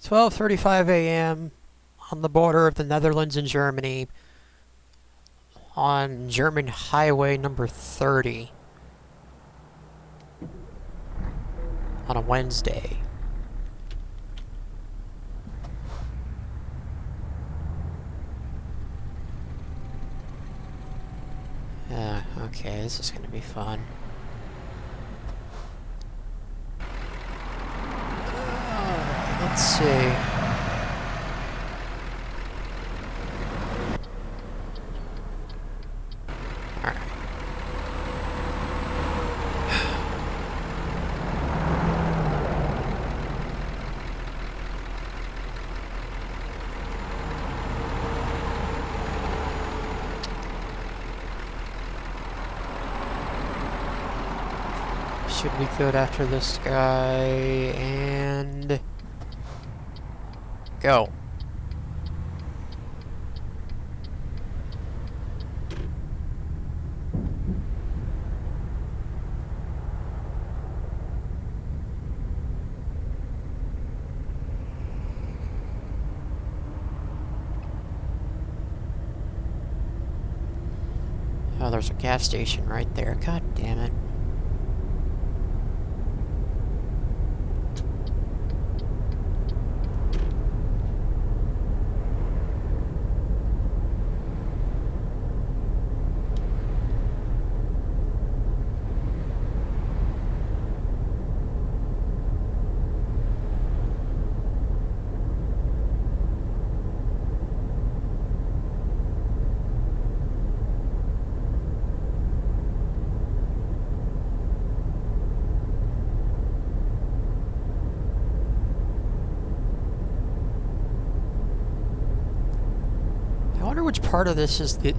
12:35 a.m. on the border of the Netherlands and Germany on German highway number 30 on a Wednesday. Okay, this is gonna be fun. Alright, let's see. Should be good after this guy, and go. Oh, there's a gas station right there. God damn it. I wonder which part of this is the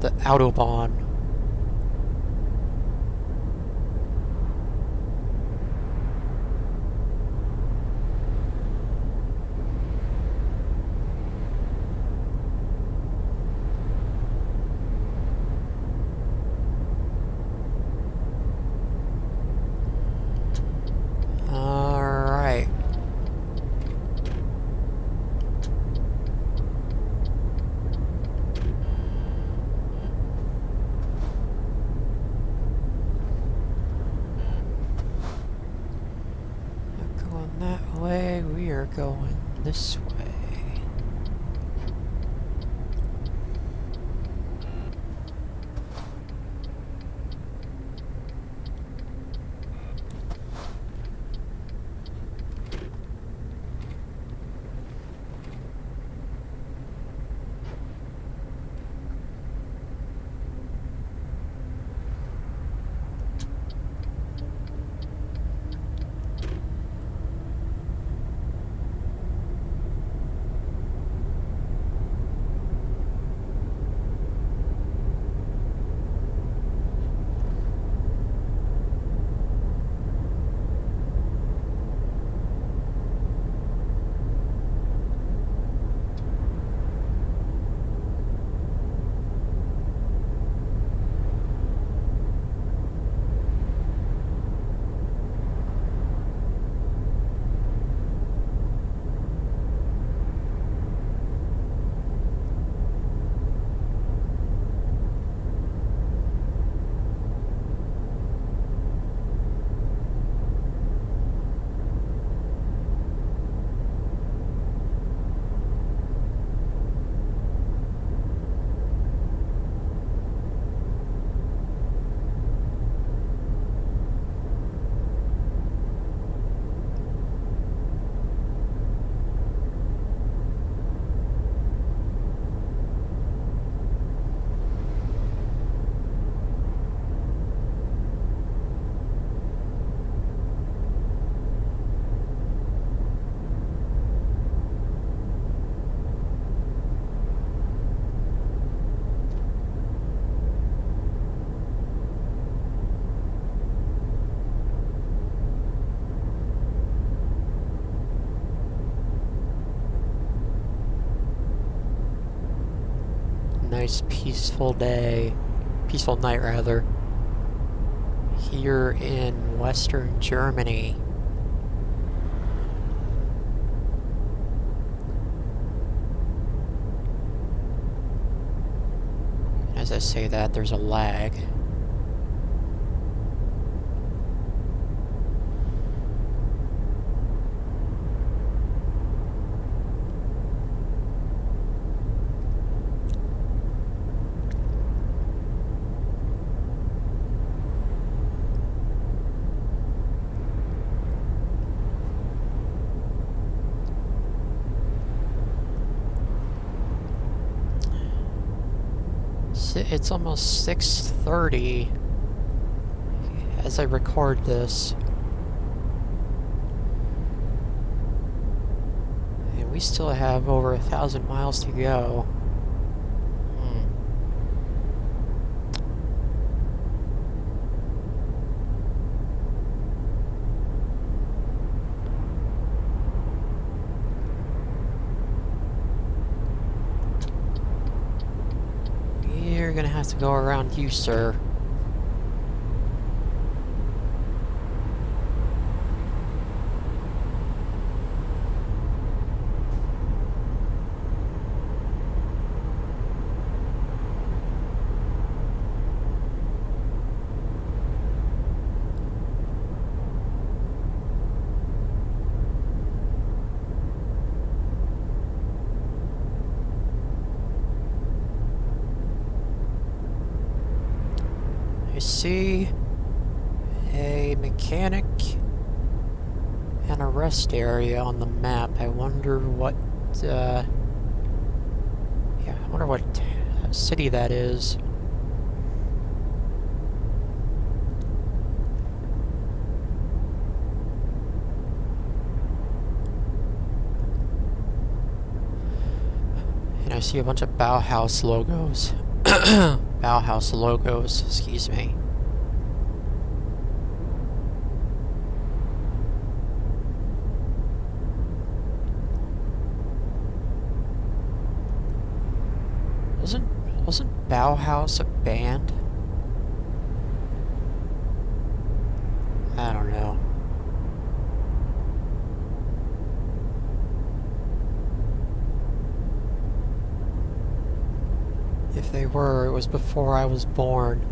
Autobahn. All right. That way, we are going this way. Nice peaceful day, peaceful night rather, here in Western Germany. As I say that, there's a lag. It's almost 6:30 as I record this. And we still have over 1,000 miles to go. We're gonna have to go around you, sir. I see a mechanic and a rest area on the map. I wonder what, yeah, I wonder what city that is. And I see a bunch of Bauhaus logos. Bauhaus logos, excuse me. Wasn't Bauhaus a band? I don't know. If they were, it was before I was born.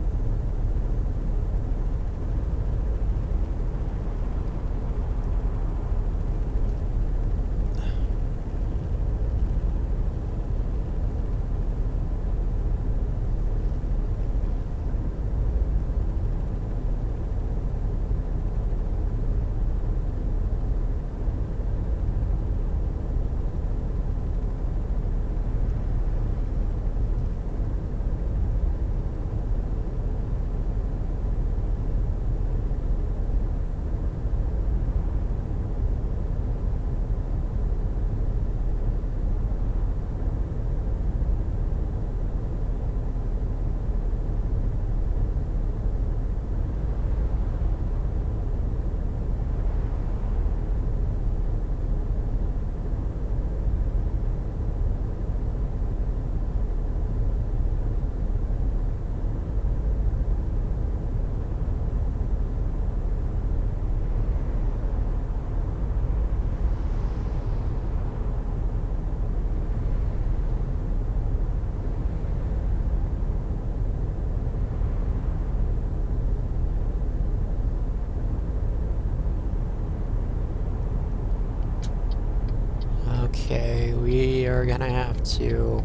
Okay, we are gonna have to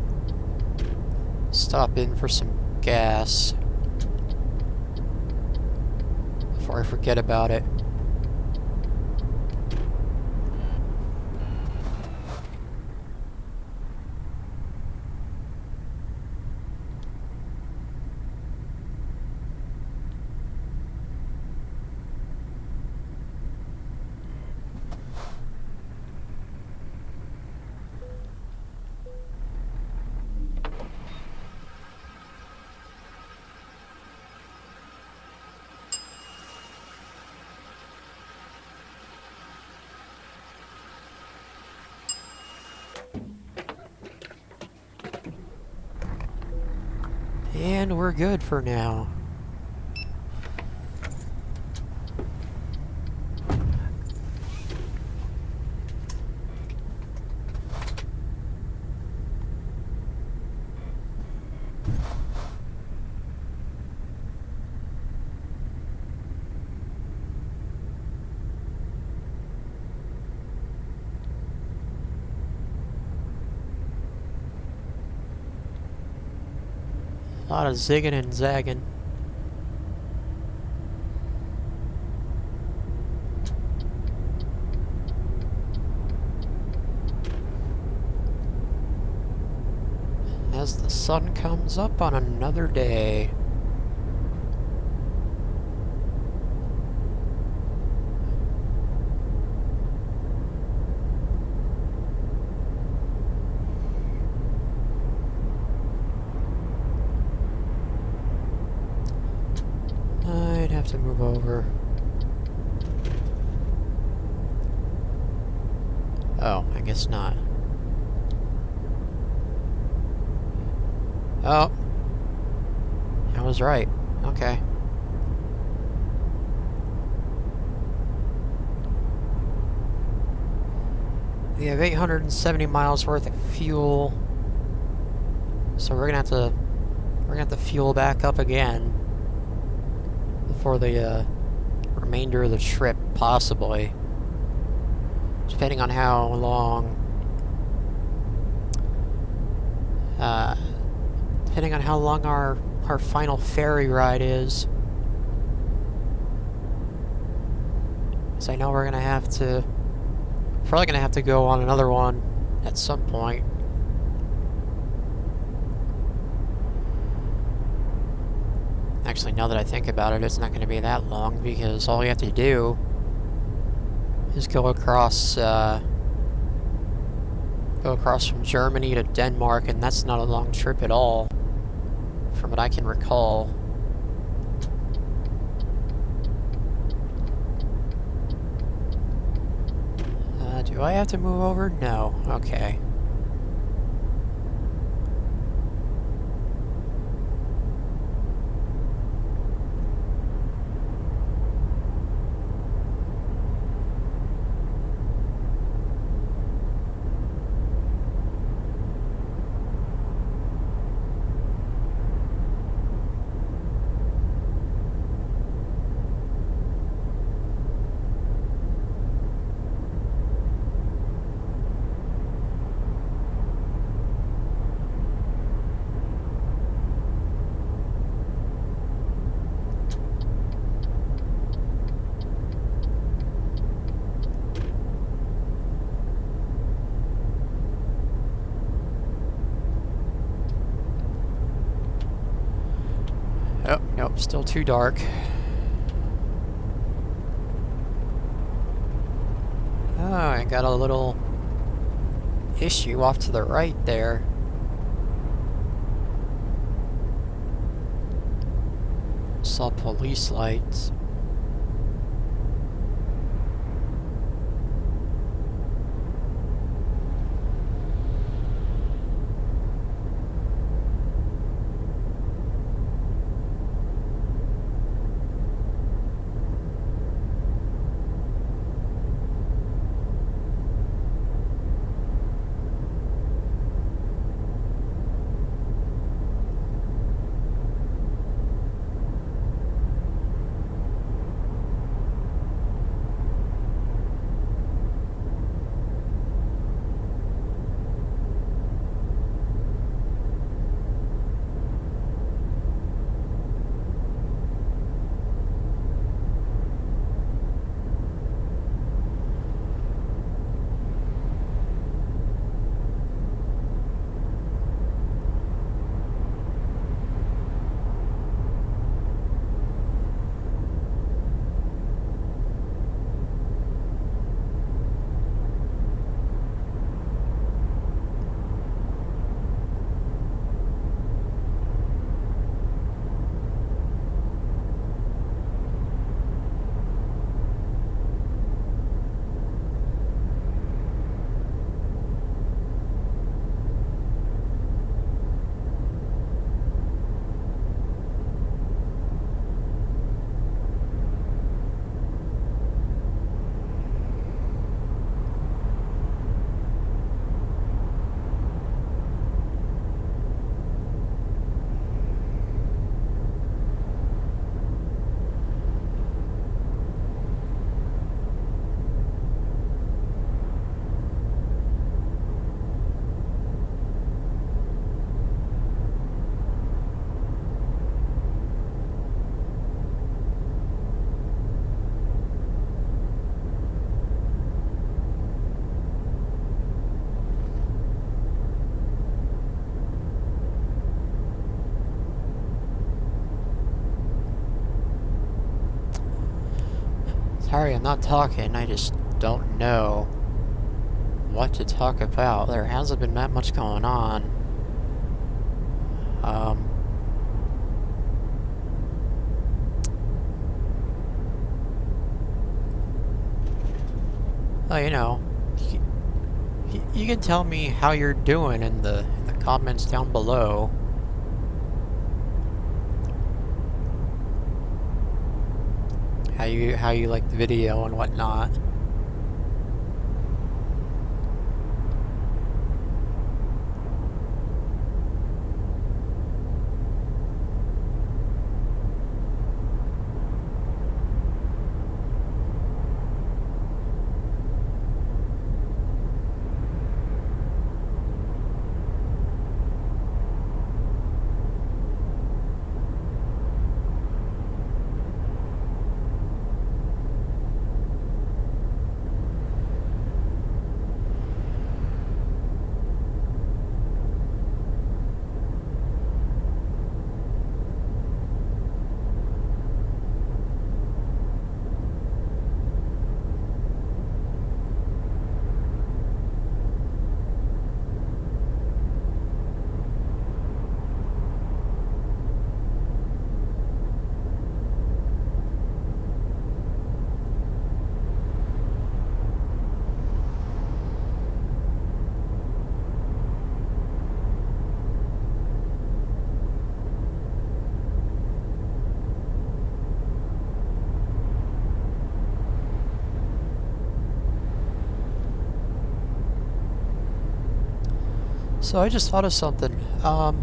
stop in for some gas before I forget about it. And we're good for now. A lot of zigging and zagging. As the sun comes up on another day. I'd have to move over. Oh, I guess not. Oh. I was right. Okay. We have 870 miles worth of fuel. So we're gonna have to fuel back up again before the remainder of the trip, possibly. Depending on how long our final ferry ride is. So I know we're probably gonna have to go on another one at some point. Actually, now that I think about it, it's not gonna be that long because all you have to do is go across from Germany to Denmark, and that's not a long trip at all, from what I can recall. Do I have to move over? No. Okay. Oh, nope, still too dark. Oh, I got a little issue off to the right there. Saw police lights. Sorry, I'm not talking, I just don't know what to talk about. There hasn't been that much going on. Well, you know, you can tell me how you're doing in the comments down below. How you like the video and whatnot. So I just thought of something. For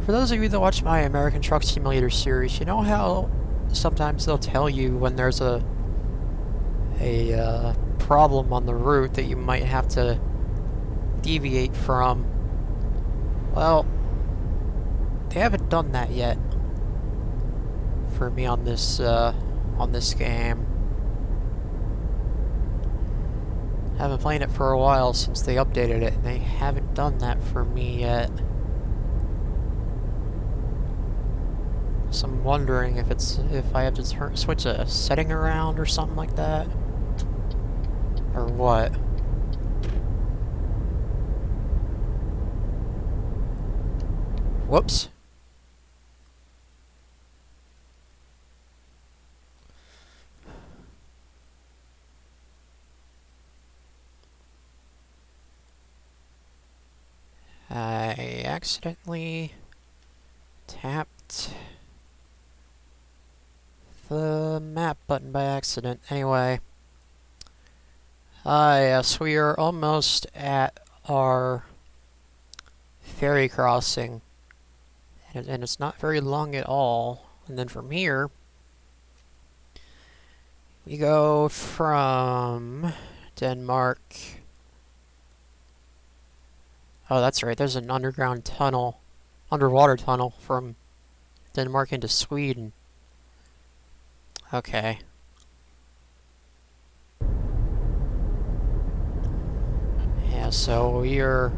those of you that watch my American Truck Simulator series, you know how sometimes they'll tell you when there's a problem on the route that you might have to deviate from. Well, they haven't done that yet for me on this game. I've been playing it for a while since they updated it, and they haven't done that for me yet. So I'm wondering if I have to switch a setting around or something like that, or what. Whoops. I accidentally tapped the map button by accident. Anyway. Yes, we are almost at our ferry crossing. And it's not very long at all. And then from here, we go from Denmark. Oh, that's right. There's an underground tunnel, underwater tunnel from Denmark into Sweden. Okay. Yeah, so we're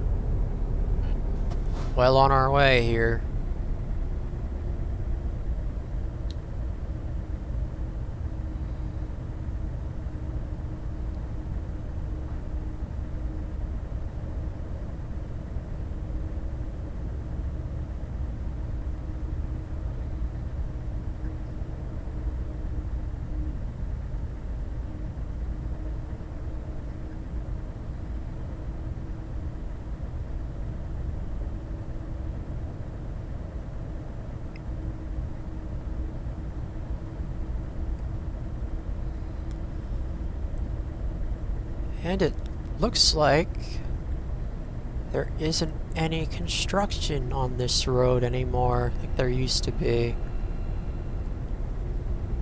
well on our way here. And it looks like there isn't any construction on this road anymore, like there used to be.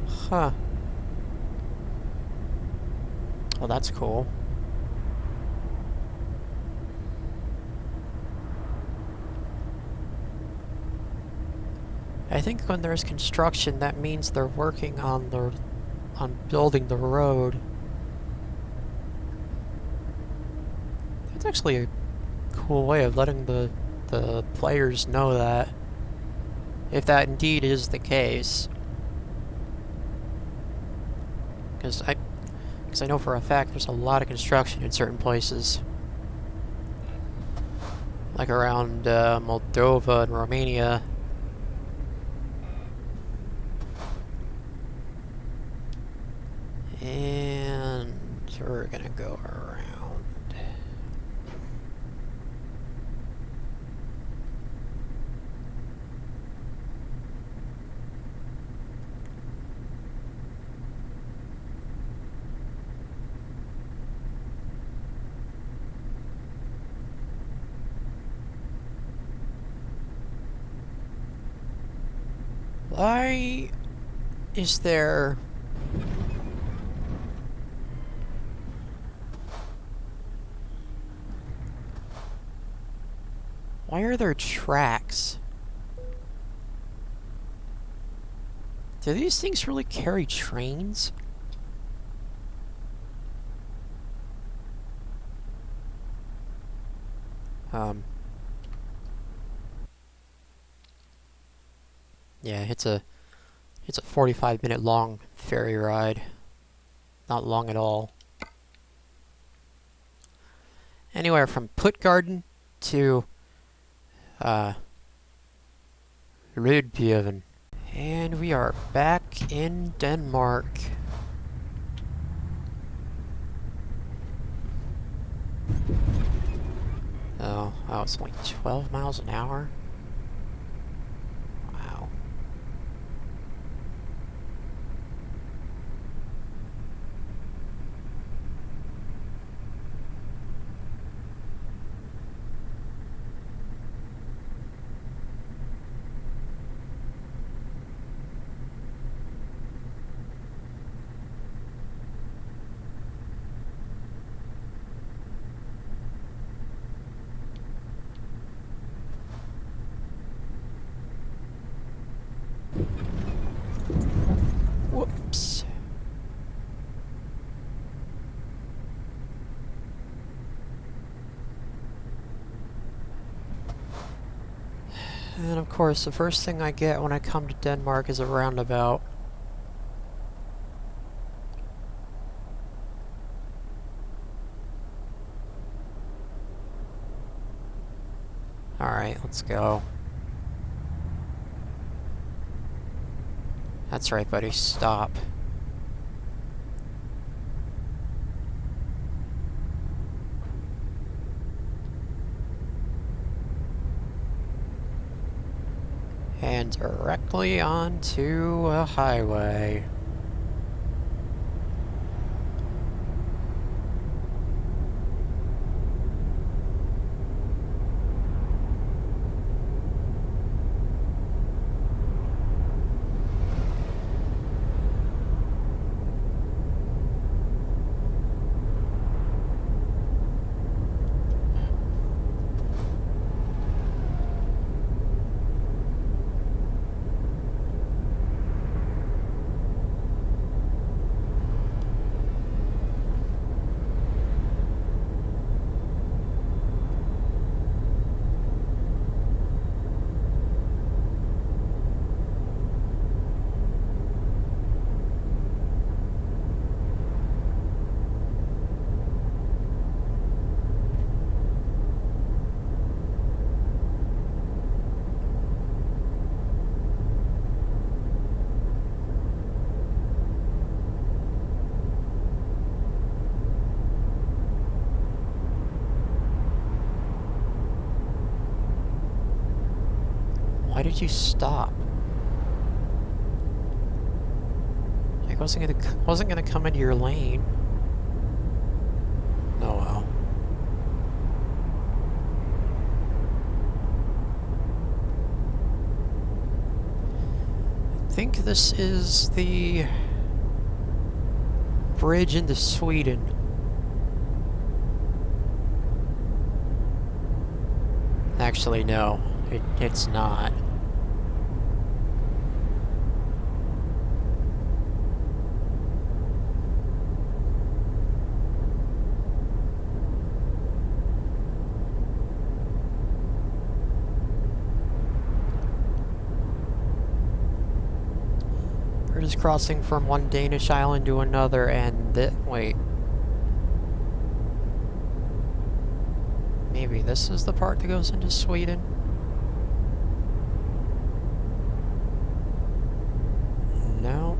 Huh. Well, that's cool. I think when there's construction, that means they're working on building the road. That's actually a cool way of letting the players know that, if that indeed is the case. Because I know for a fact there's a lot of construction in certain places. Like around Moldova and Romania. And we're gonna go around. Why is there... Why are there tracks? Do these things really carry trains? Yeah, it's a 45-minute long ferry ride. Not long at all. Anywhere from Puttgarden to Rudbjeven. And we are back in Denmark. Oh, it's only 12 miles an hour? Wow. Whoops. And of course, the first thing I get when I come to Denmark is a roundabout. Alright, let's go. That's right, buddy. Stop. And directly onto a highway. Why did you stop? I wasn't gonna come into your lane. Oh well. I think this is the bridge into Sweden. Actually, no, it's not. just crossing from one Danish island to another, and wait. Maybe this is the part that goes into Sweden? No.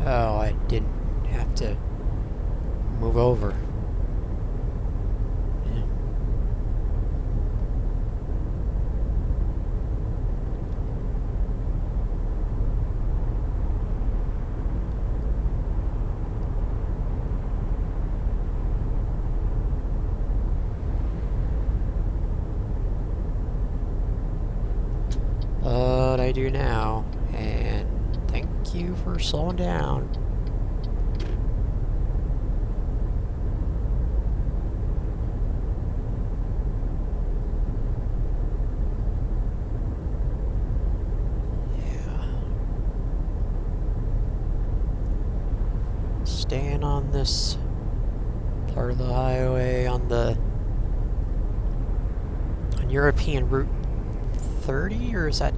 Oh, I didn't have to move over. But I do now, and thank you for slowing down. Yeah. Staying on this part of the highway on European Route 30, or is that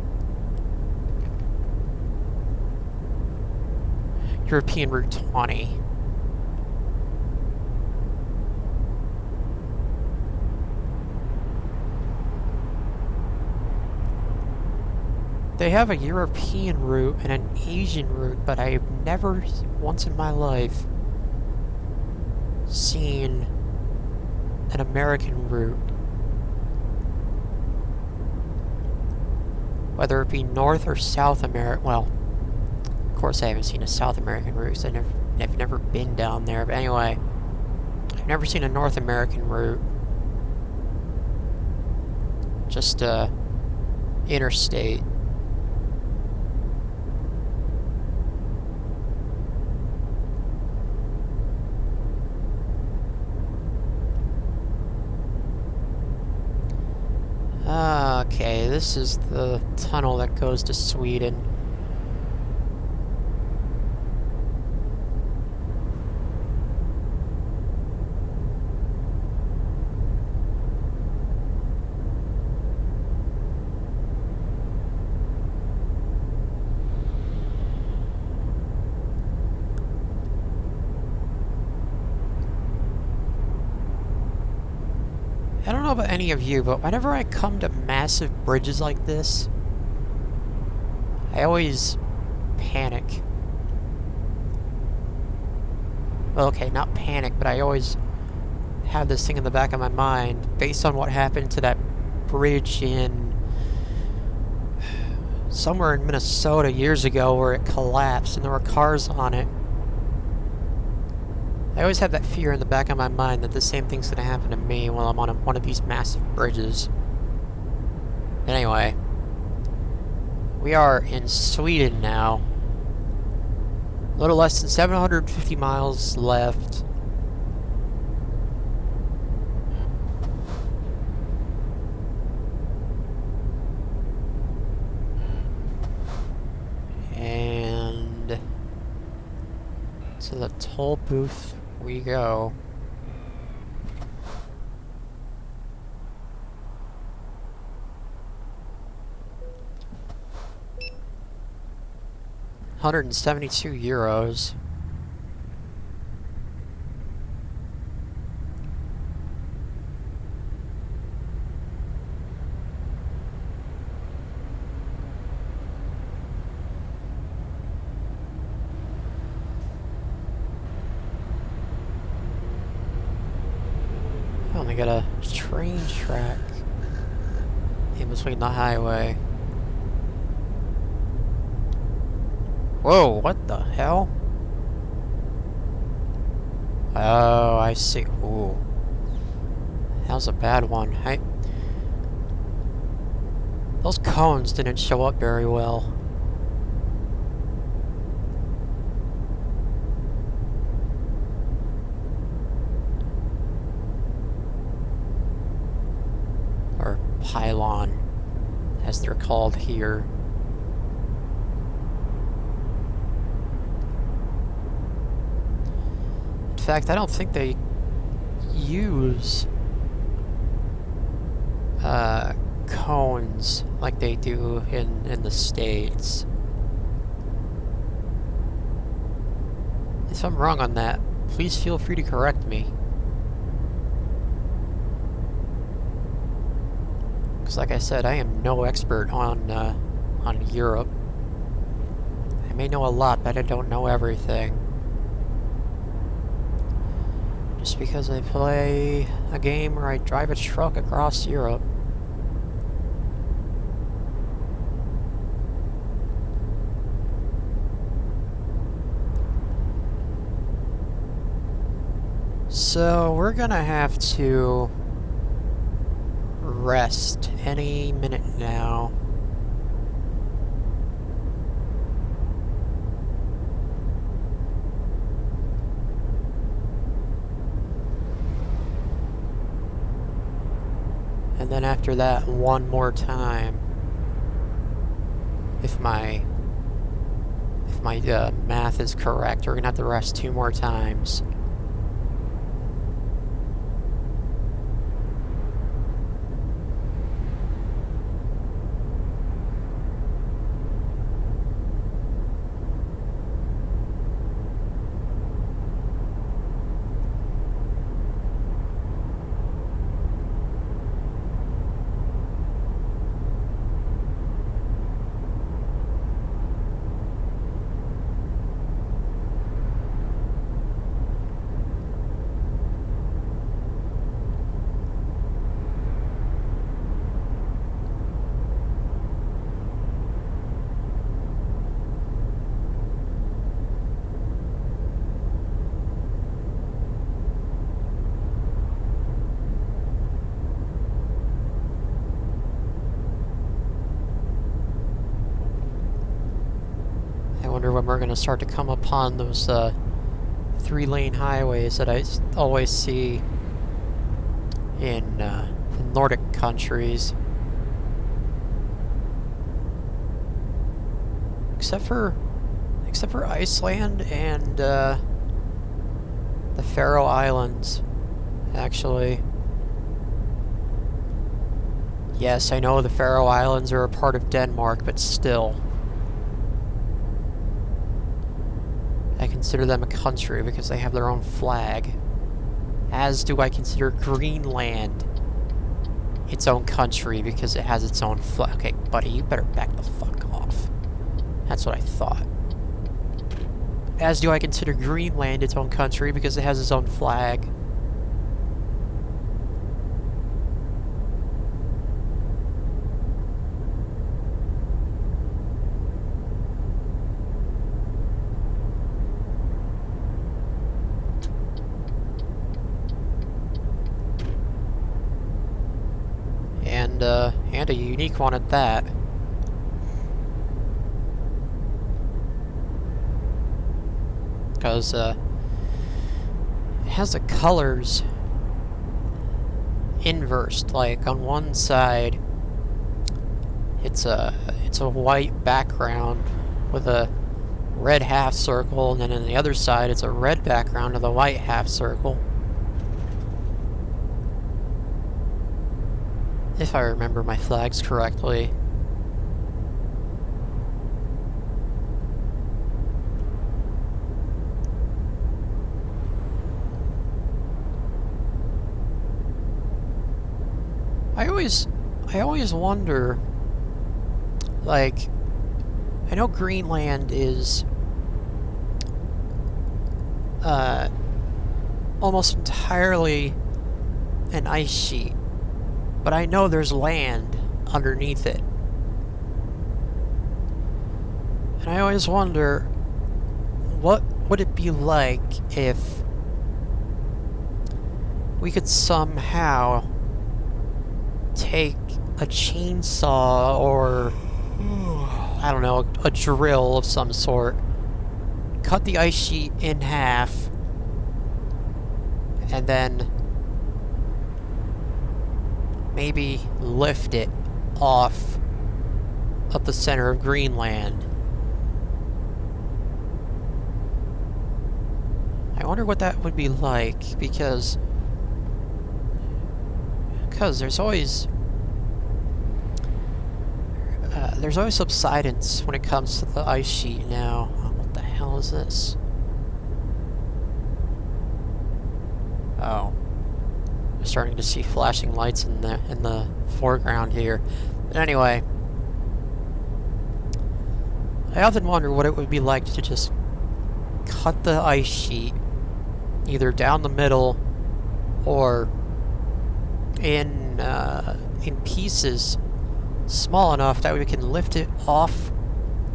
European Route 20? They have a European route and an Asian route, but I've never once in my life seen an American route. Whether it be North or South America, well, of course I haven't seen a South American route because I've never been down there, but anyway, I've never seen a North American route. Just interstate. Okay, this is the tunnel that goes to Sweden. I don't know about any of you, but whenever I come to massive bridges like this, I always panic. Well, okay, not panic, but I always have this thing in the back of my mind based on what happened to that bridge in somewhere in Minnesota years ago where it collapsed and there were cars on it. I always have that fear in the back of my mind that the same thing's going to happen to me while I'm on one of these massive bridges. But anyway, we are in Sweden now. A little less than 750 miles left. And to the toll booth we go. 172 euros. I only got a train track in between the highway. Whoa, what the hell? Oh, I see. Ooh. That was a bad one. Those cones didn't show up very well. Or pylon, as they're called here. In fact, I don't think they use cones like they do in the States. If I'm wrong on that, please feel free to correct me. Because like I said, I am no expert on Europe. I may know a lot, but I don't know everything. Just because I play a game where I drive a truck across Europe. So we're gonna have to rest any minute now. And then after that, one more time. If my math is correct, we're gonna have to rest 2 more times. I wonder when we're going to start to come upon those 3-lane highways that I always see in the Nordic countries. Except for Iceland and the Faroe Islands, actually. Yes, I know the Faroe Islands are a part of Denmark, but still. I consider them a country because they have their own flag. As do I consider Greenland its own country because it has its own flag. Okay, buddy, you better back the fuck off. That's what I thought. As do I consider Greenland its own country because it has its own flag. And a unique one at that. Because it has the colors inversed. Like on one side, it's a white background with a red half circle, and then on the other side, it's a red background with a white half circle. If I remember my flags correctly. I always wonder, like, I know Greenland is almost entirely an ice sheet, but I know there's land underneath it. And I always wonder, what would it be like if we could somehow take a chainsaw or, I don't know, a drill of some sort, cut the ice sheet in half, and then maybe lift it off of the center of Greenland. I wonder what that would be like, because there's always subsidence when it comes to the ice sheet now. Oh, what the hell is this? Oh, I'm starting to see flashing lights in the foreground here. But anyway, I often wonder what it would be like to just cut the ice sheet either down the middle or in pieces small enough that we can lift it off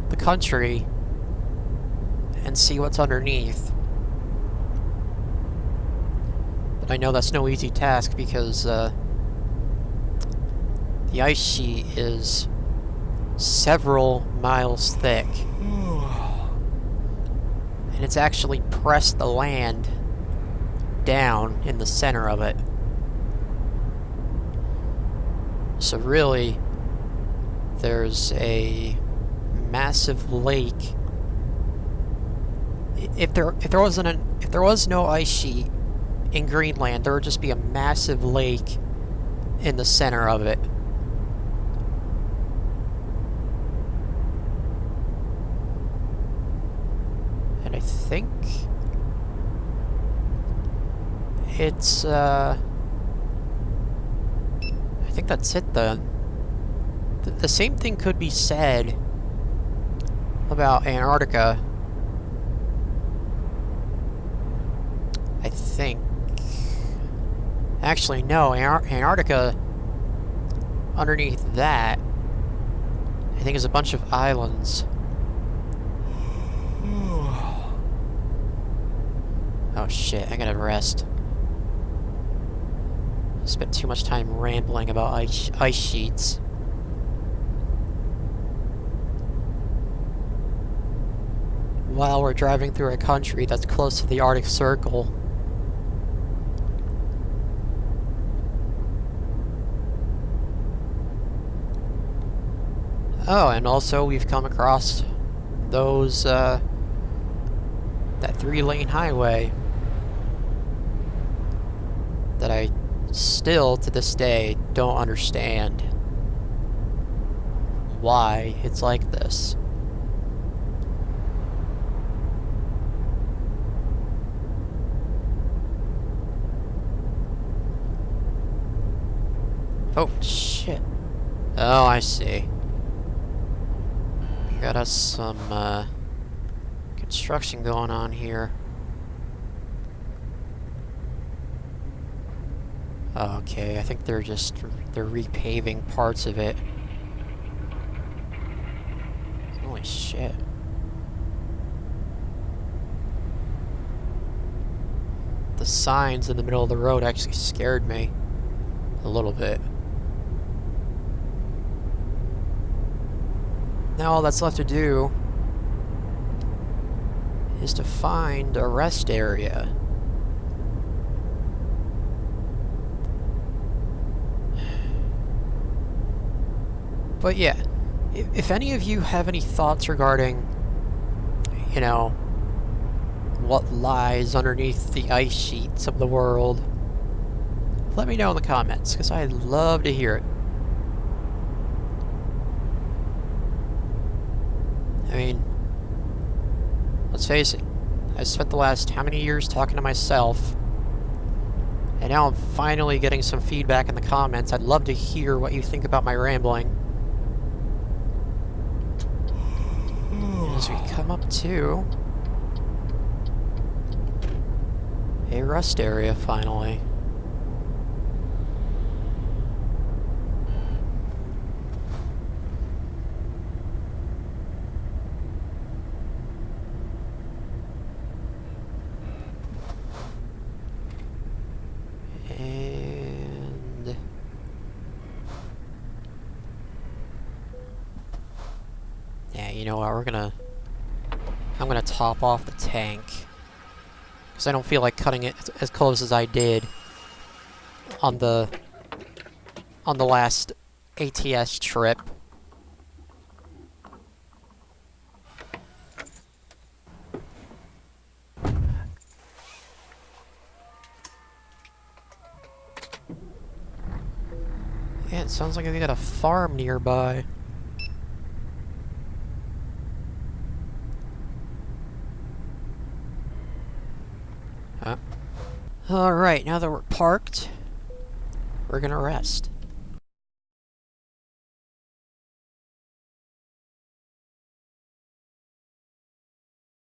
the country and see what's underneath. But I know that's no easy task, because the ice sheet is several miles thick. And it's actually pressed the land down in the center of it. So really, there's a massive lake. If there was no ice sheet in Greenland, there would just be a massive lake in the center of it. And I think it's I think that's it then. The same thing could be said about Antarctica. I think. Actually, no. Antarctica, underneath that, I think is a bunch of islands. Oh shit, I gotta rest. Spent too much time rambling about ice sheets. While we're driving through a country that's close to the Arctic Circle. Oh, and also we've come across those, that 3-lane highway that I still, to this day, don't understand why it's like this. Oh, shit. Oh, I see. We got us some, construction going on here. Okay, I think they're repaving parts of it. Holy shit. The signs in the middle of the road actually scared me a little bit. Now all that's left to do is to find a rest area. But yeah, if any of you have any thoughts regarding, you know, what lies underneath the ice sheets of the world, let me know in the comments, because I'd love to hear it. I mean, let's face it, I spent the last how many years talking to myself, And now I'm finally getting some feedback in the comments. I'd love to hear what you think about my rambling. As we come up to a rest area, finally. And yeah, you know what, I'm gonna top off the tank, because I don't feel like cutting it as close as I did on the last ATS trip. Yeah, it sounds like they got a farm nearby. Alright, now that we're parked, we're gonna rest.